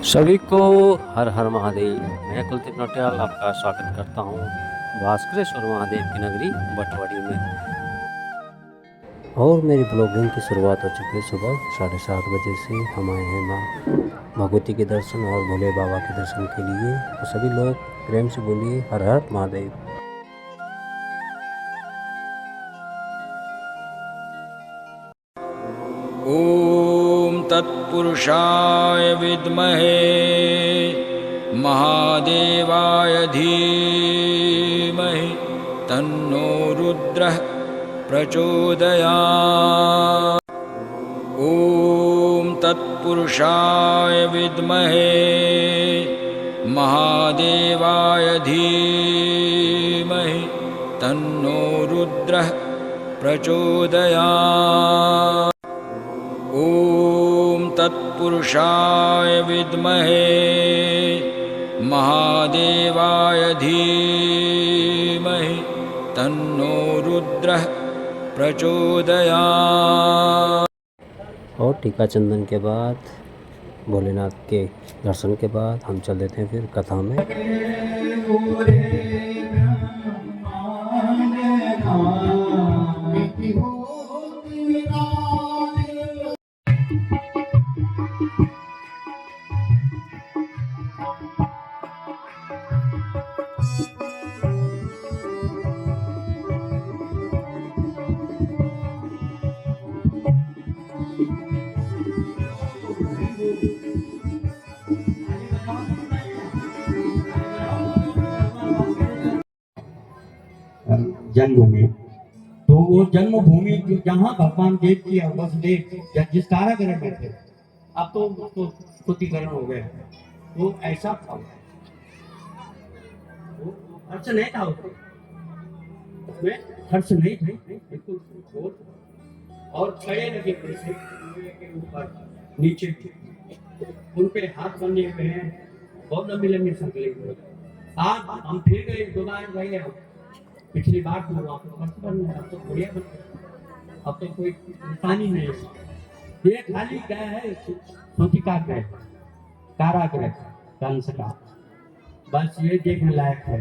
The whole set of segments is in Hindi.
सभी को हर हर महादेव। मैं कुलदीप नौटियाल आपका स्वागत करता हूँ भास्करेश्वर महादेव की नगरी बटवाड़ी में। और मेरी ब्लॉगिंग की शुरुआत हो चुकी है सुबह 7:30 बजे से। हम आए हैं माँ भगवती के दर्शन और भोले बाबा के दर्शन के लिए। तो सभी लोग प्रेम से बोलिए हर हर महादेव। ॐ तत्पुरुषाय विद्महे महादेवाय धीमहि तन्नो रुद्रः प्रचोदयात्। ॐ तत्पुरुषाय विद्महे महादेवाय धीमहि तन्नो रुद्रः प्रचोदयात्। ॐ तत्पुरुषाय विद्महे महादेवाय धीमहि तन्नो रुद्रः प्रचोदयात्। और टीका चंदन के बाद भोलेनाथ के दर्शन के बाद हम चल देते हैं फिर कथा में। जन्मभूमि, तो वो जन्मभूमि जो जहाँ भगवान देव की वसुदेव जिस कारागृह में थे, अब तो उसको शुद्धिकरण हो गया। तो ऐसा था, वो खर्च नहीं था उसमें खर्च नहीं थे, बिल्कुल ठोस और खड़े लगे पैसे के ऊपर नीचे उन पे हाथ बने हुए हैं, बहुत लंबी लंबी शक्लें। आज हम फिर गए, दोबारा गए हम पिछली बार तो वहाँ पर खर्च बन गया, अब तो बढ़िया बन गया, अब तो कोई पानी नहीं है। ये खाली क्या है, सूतिका गृह, कारागृह कंस का, बस ये देखने लायक है।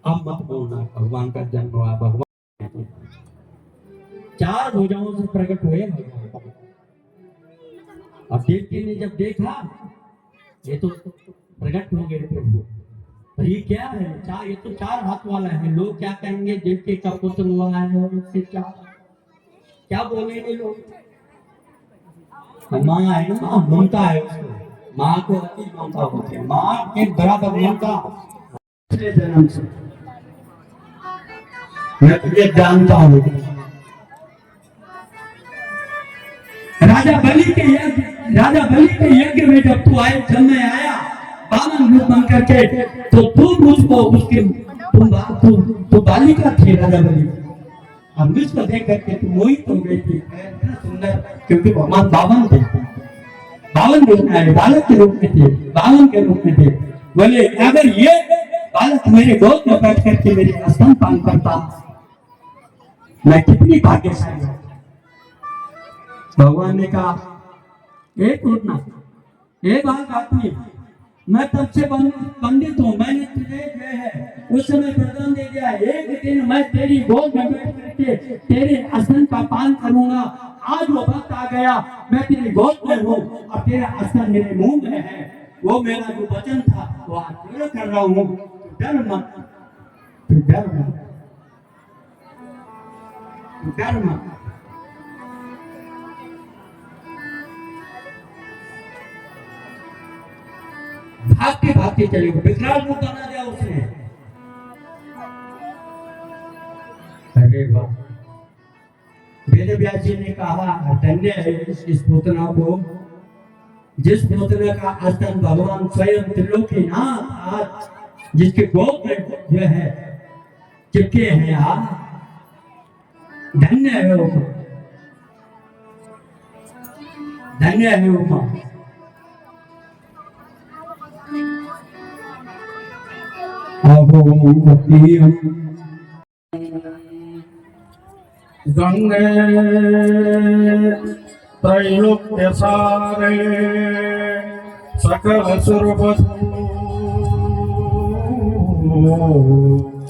अब मत बोलना भगवान का जन्म हुआ, भगवान चार भुजाओं से प्रकट हुए भगवान। अब देवकी ने जब देखा ये तो प्रकट हो गए प्रभु, ये क्या है? चार, ये तो चार हाथ वाला है। लोग क्या कहेंगे? जिनके का पुत्र हुआ है और उससे क्या बोलेंगे लोग? माँ है ना, माँ ममता है उसको, माँ को अति ममता होती है, माँ के बराबर ममता। पिछले जन्म से मैं तुझे जानता हूँ। राजा बलि के यज्ञ में जब तू आए, जब मैं आया बामन रूप बन करके, तो तू मुझको उसके तू बालिका थे राजा बलि। अब मुझको देख करके तू मोहित हो गई थी, इतना सुंदर, क्योंकि भगवान बावन थे, बावन रूप में आए, बालक के रूप में थे, बावन के रूप में थे। बोले अगर ये बालक मेरे गोद में बैठ करके मेरे स्तन पान करता, मैं कितनी भाग्यशाली हूं। भगवान ने कहा एक उठना, एक आदमी, मैं तब से पंडित हूँ, मैंने तुझे जो है उस समय वरदान दे दिया, एक दिन मैं तेरी गोद में बैठ करके तेरे स्तन का पान करूंगा। आज वो वक्त आ गया, मैं तेरी गोद में हूँ और तेरा स्तन मेरे मुंह में है। वो मेरा जो वचन था वो आज पूरा कर रहा हूँ। डर मत, डर मत, डर मत। भागते भागते चले गए, विकराल रूप बना दिया उसने। अरे वाह, वेद व्यास जी ने कहा धन्य है इस पूतना को, जिस पूतना का स्तन भगवान स्वयं त्रिलोकीनाथ आज जिसके गोद में जो है चिपके हैं यार, धन्य है वो, धन्य है वो। गंगे त्रैलोक्य सारे सकल सुरवधू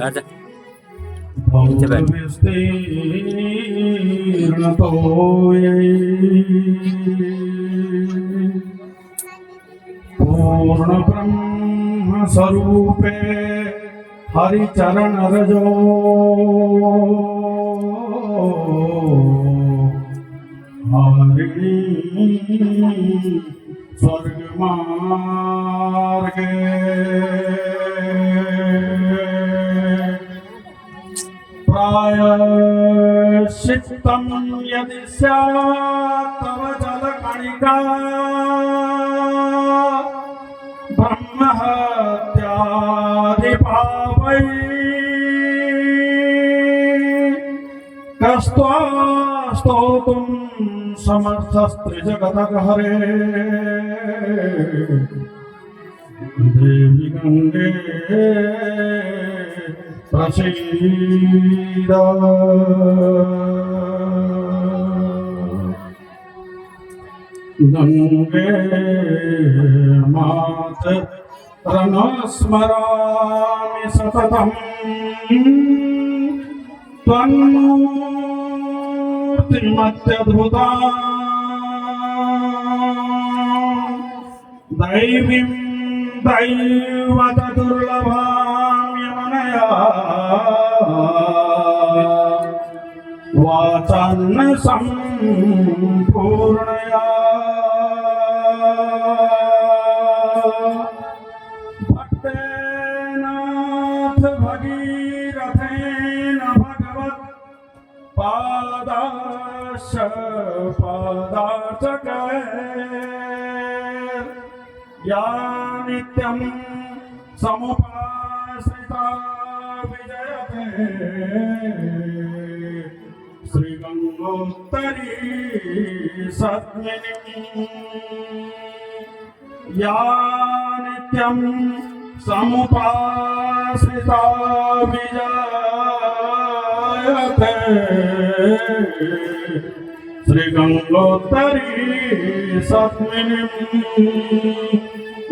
राजा विस्तीर्ण तोयै पूर्ण ब्रह्म स्वरूपे हरिचरण रजो हरिणी स्वर्ग मार्गे प्रायश्चित्तं यदि स्यात् तव जलकणिका ब्रह्महत्यादिपापै कस्त्वा स्तोतुं समर्थस्त्रिजगतहरे देवी गंगे प्रसीद। गंगे मातरं स्मरामि सततं त्वन्मूर्तिमत्यद्भुता दैवीं दैवतदुर्लभां यमनया वाचान्न सम्पूर्णया भक्तेनाथ भगीरथेन भगवत् पादार्चकै या नित्यं समुपासिता विजयते श्रीगंगोत्तरी सद्मिनी या नित्यं समुपासिता विजयते श्रीगंगोत्तरी सद्मिनी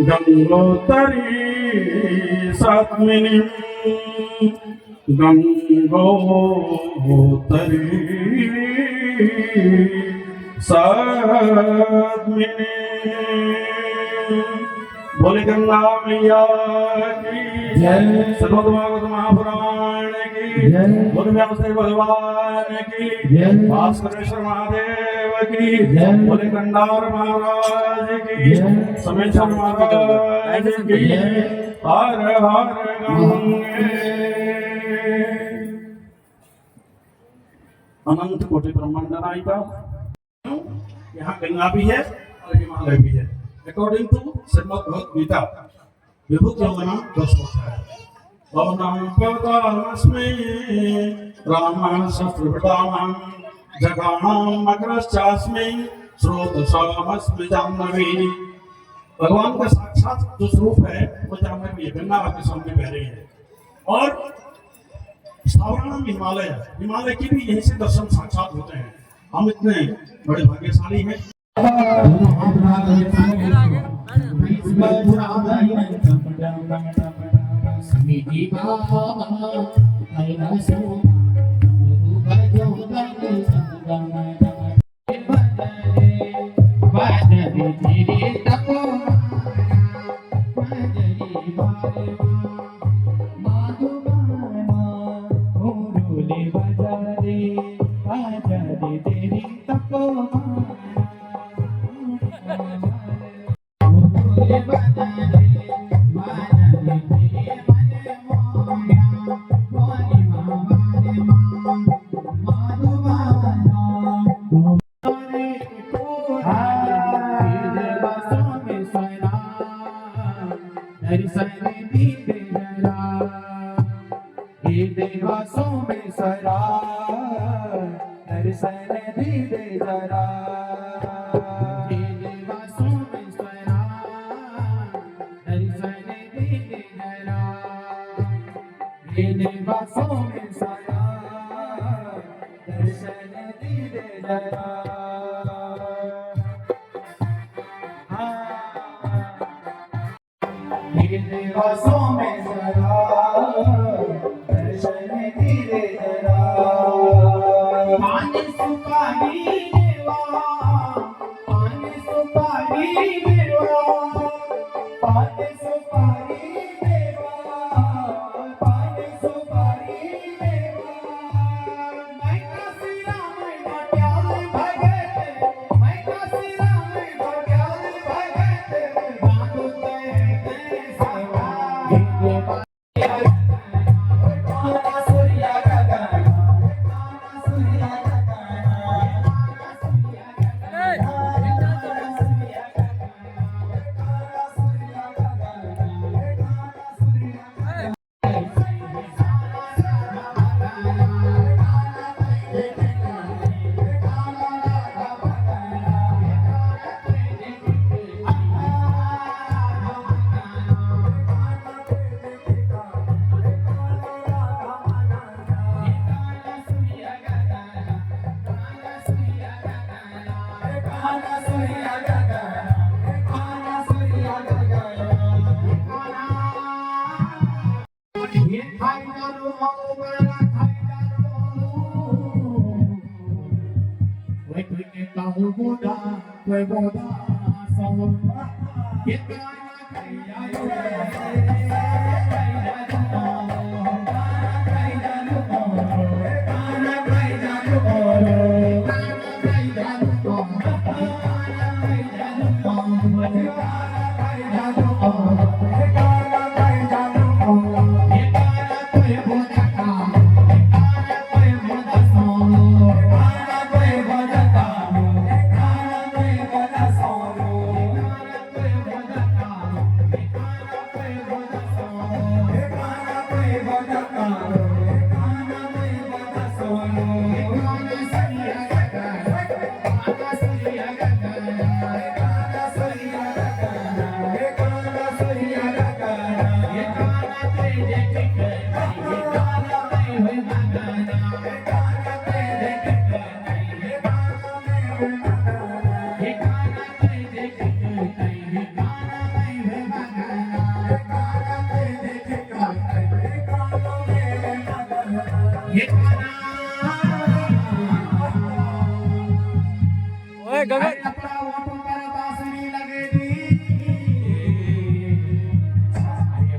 गंगोत्तरी सद्मिनी गंगोत्तरी सद्मिनी। बोले गंगा मैया की जय सर्वभागवत महापुराण की जय बोल व्यासदेव भगवान की जय भास्करेश्वर महादेव की जय बोले कंडार महाराज की जय समेश्वर महाराज की जय हर हर गंगे अनंत कोटि ब्रह्मांड नायिका। यहाँ गंगा भी है और हिमालय भी है। अकॉर्डिंग टू श्रीमद् भगवद गीता विभूति यमुना 10 है। वमनं पवतामस्मै रामः शस्त्रभृतामं जगानां मकरश्चास्मै स्रोतसामस्मि जाह्नवी। भगवान का साक्षात जो स्वरूप है वो जाह्नवी है, गंगा आपके सामने बह रही है। और सावरणम हिमालय, हिमालय की भी यहीं से दर्शन साक्षात होते हैं। हम इतने बड़े भाग्यशाली हैं।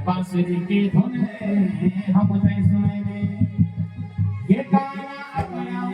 बांसुरी की धुन हमसे सुने दे ये गाना अपना